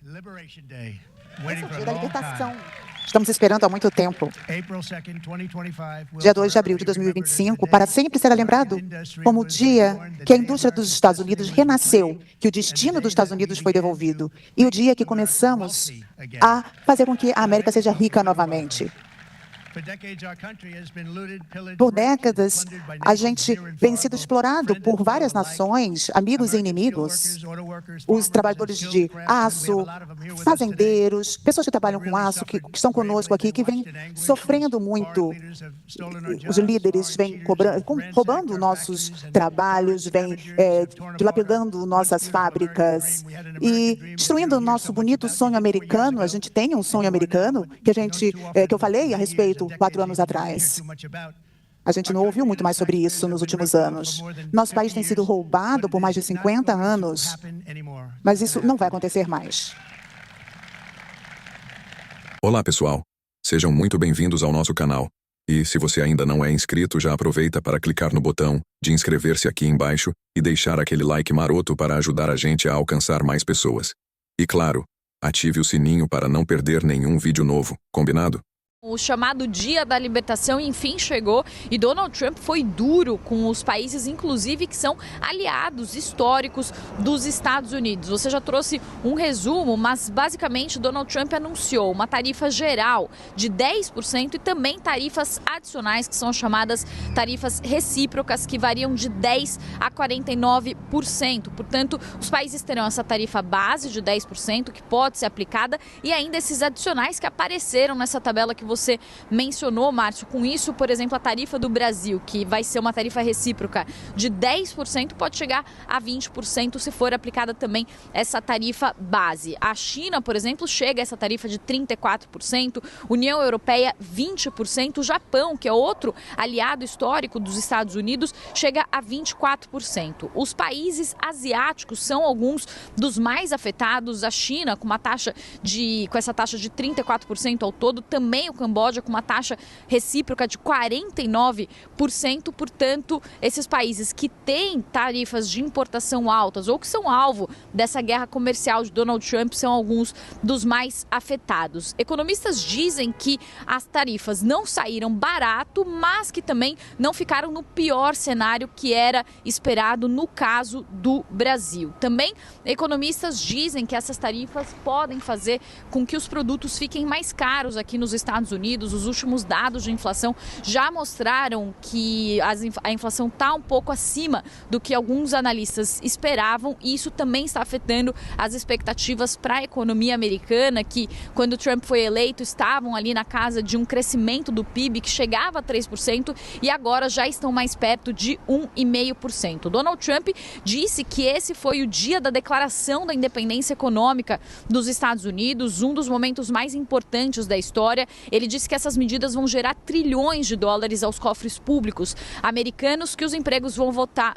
Esse é o dia da libertação. Estamos esperando há muito tempo. Dia 2 de abril de 2025, para sempre será lembrado como o dia que a indústria dos Estados Unidos renasceu, que o destino dos Estados Unidos foi devolvido, e o dia que começamos a fazer com que a América seja rica novamente. Por décadas, a gente vem sido explorado por várias nações, amigos e inimigos, os trabalhadores de aço, fazendeiros, pessoas que trabalham com aço, que estão conosco aqui, que vêm sofrendo muito. Os líderes vêm roubando nossos trabalhos, vêm dilapidando nossas fábricas e destruindo o nosso bonito sonho americano. A gente tem um sonho americano que eu falei a respeito 4 anos atrás. A gente não ouviu muito mais sobre isso nos últimos anos. Nosso país tem sido roubado por mais de 50 anos, mas isso não vai acontecer mais. Olá, pessoal. Sejam muito bem-vindos ao nosso canal. E, se você ainda não é inscrito, já aproveita para clicar no botão de inscrever-se aqui embaixo e deixar aquele like maroto para ajudar a gente a alcançar mais pessoas. E, claro, ative o sininho para não perder nenhum vídeo novo, combinado? O chamado Dia da Libertação, enfim, chegou e Donald Trump foi duro com os países, inclusive, que são aliados históricos dos Estados Unidos. Você já trouxe um resumo, mas basicamente Donald Trump anunciou uma tarifa geral de 10% e também tarifas adicionais, que são chamadas tarifas recíprocas, que variam de 10% a 49%. Portanto, os países terão essa tarifa base de 10%, que pode ser aplicada, e ainda esses adicionais que apareceram nessa tabela que você mencionou, Márcio. Com isso, por exemplo, a tarifa do Brasil, que vai ser uma tarifa recíproca de 10%, pode chegar a 20% se for aplicada também essa tarifa base. A China, por exemplo, chega a essa tarifa de 34%, União Europeia 20%, o Japão, que é outro aliado histórico dos Estados Unidos, chega a 24%. Os países asiáticos são alguns dos mais afetados. A China, com essa taxa de 34% ao todo, também o Camboja com uma taxa recíproca de 49%. Portanto, esses países que têm tarifas de importação altas ou que são alvo dessa guerra comercial de Donald Trump são alguns dos mais afetados. Economistas dizem que as tarifas não saíram barato, mas que também não ficaram no pior cenário que era esperado no caso do Brasil. Também, economistas dizem que essas tarifas podem fazer com que os produtos fiquem mais caros aqui nos Estados Unidos. Os últimos dados de inflação já mostraram que a inflação está um pouco acima do que alguns analistas esperavam, e isso também está afetando as expectativas para a economia americana, que quando Trump foi eleito estavam ali na casa de um crescimento do PIB que chegava a 3% e agora já estão mais perto de 1,5%. Donald Trump disse que esse foi o dia da declaração da independência econômica dos Estados Unidos, um dos momentos mais importantes da história. Ele disse que essas medidas vão gerar trilhões de dólares aos cofres públicos americanos, que os empregos vão voltar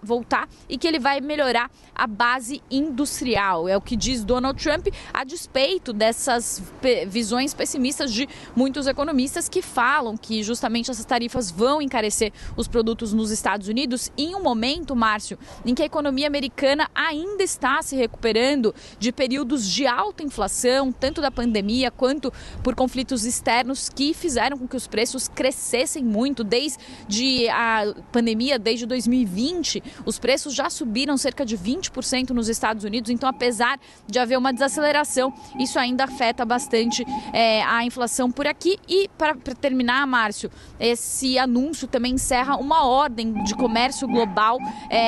e que ele vai melhorar a base industrial. É o que diz Donald Trump, a despeito dessas visões pessimistas de muitos economistas que falam que justamente essas tarifas vão encarecer os produtos nos Estados Unidos em um momento, Márcio, em que a economia americana ainda está se recuperando de períodos de alta inflação, tanto da pandemia quanto por conflitos externos que fizeram com que os preços crescessem muito. Desde a pandemia, desde 2020, os preços já subiram cerca de 20% nos Estados Unidos. Então, apesar de haver uma desaceleração, isso ainda afeta bastante a inflação por aqui. E, para terminar, Márcio, esse anúncio também encerra uma ordem de comércio global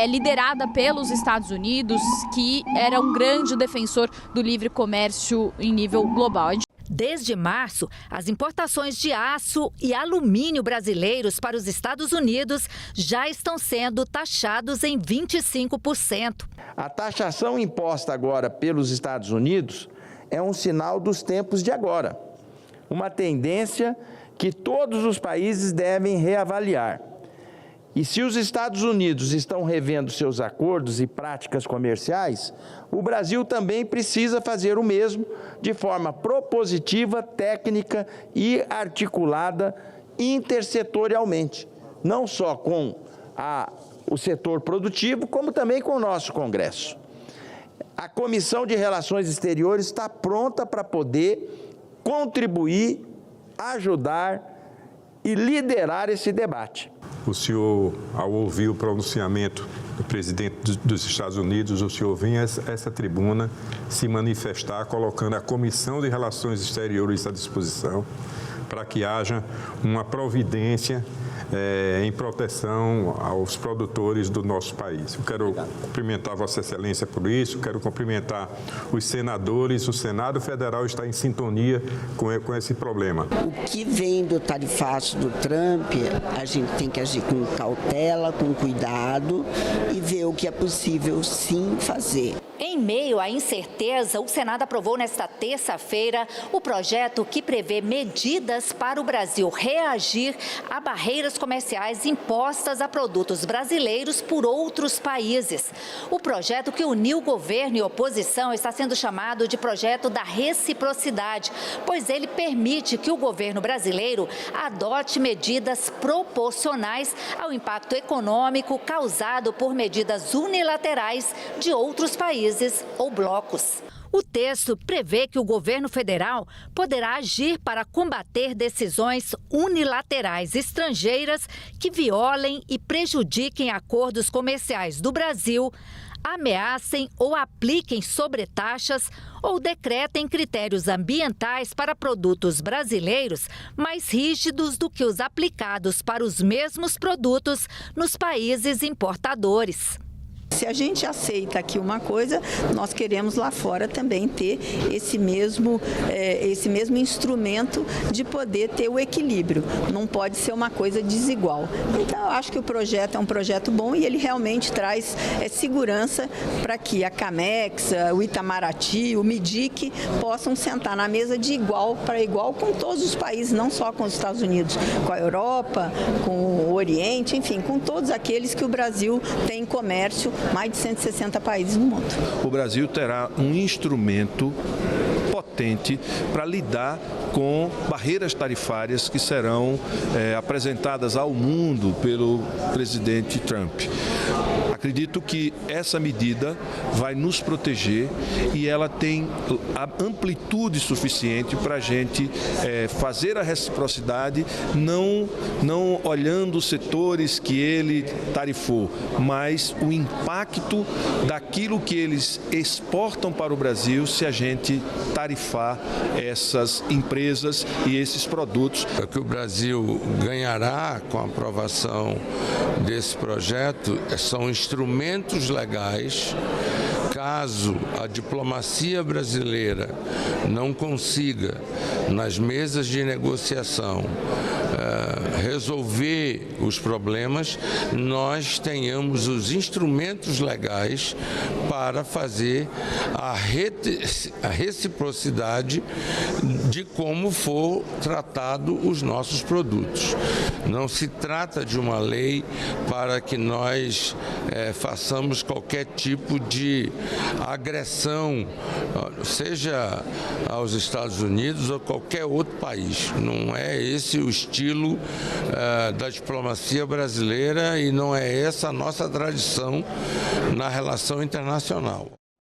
liderada pelos Estados Unidos, que era um grande defensor do livre comércio em nível global. Desde março, as importações de aço e alumínio brasileiros para os Estados Unidos já estão sendo taxados em 25%. A taxação imposta agora pelos Estados Unidos é um sinal dos tempos de agora, uma tendência que todos os países devem reavaliar. E se os Estados Unidos estão revendo seus acordos e práticas comerciais, o Brasil também precisa fazer o mesmo de forma propositiva, técnica e articulada intersetorialmente, não só com o setor produtivo, como também com o nosso Congresso. a Comissão de Relações Exteriores está pronta para poder contribuir, ajudar e liderar esse debate. O senhor, ao ouvir o pronunciamento do presidente dos Estados Unidos, o senhor vem a essa tribuna se manifestar, colocando a Comissão de Relações Exteriores à disposição para que haja uma providência em proteção aos produtores do nosso país. Eu quero cumprimentar Vossa Excelência por isso, quero cumprimentar os senadores. O Senado Federal está em sintonia com esse problema. O que vem do tarifaço do Trump, a gente tem que agir com cautela, com cuidado e ver o que é possível sim fazer. Em meio à incerteza, o Senado aprovou nesta terça-feira o projeto que prevê medidas para o Brasil reagir a barreiras comerciais impostas a produtos brasileiros por outros países. O projeto que uniu governo e oposição está sendo chamado de projeto da reciprocidade, pois ele permite que o governo brasileiro adote medidas proporcionais ao impacto econômico causado por medidas unilaterais de outros países ou blocos. O texto prevê que o governo federal poderá agir para combater decisões unilaterais estrangeiras que violem e prejudiquem acordos comerciais do Brasil, ameacem ou apliquem sobretaxas ou decretem critérios ambientais para produtos brasileiros mais rígidos do que os aplicados para os mesmos produtos nos países importadores. Se a gente aceita aqui uma coisa, nós queremos lá fora também ter esse mesmo instrumento de poder ter o equilíbrio. Não pode ser uma coisa desigual. Então, eu acho que o projeto é um projeto bom e ele realmente traz segurança para que a Camex, o Itamaraty, o MIDIC possam sentar na mesa de igual para igual com todos os países, não só com os Estados Unidos, com a Europa, com o Oriente, enfim, com todos aqueles que o Brasil tem comércio, mais de 160 países no mundo. O Brasil terá um instrumento potente para lidar com barreiras tarifárias que serão apresentadas ao mundo pelo presidente Trump. Acredito que essa medida vai nos proteger e ela tem a amplitude suficiente para a gente fazer a reciprocidade, não olhando os setores que ele tarifou, mas o impacto daquilo que eles exportam para o Brasil se a gente tarifar essas empresas e esses produtos. O que o Brasil ganhará com a aprovação desse projeto são instrumentos legais. Caso a diplomacia brasileira não consiga, nas mesas de negociação, resolver os problemas, nós tenhamos os instrumentos legais para fazer a reciprocidade de como for tratado os nossos produtos. Não se trata de uma lei para que nós façamos qualquer tipo de agressão, seja aos Estados Unidos ou qualquer outro país. Não é esse o estilo da diplomacia brasileira e não é essa a nossa tradição na relação internacional.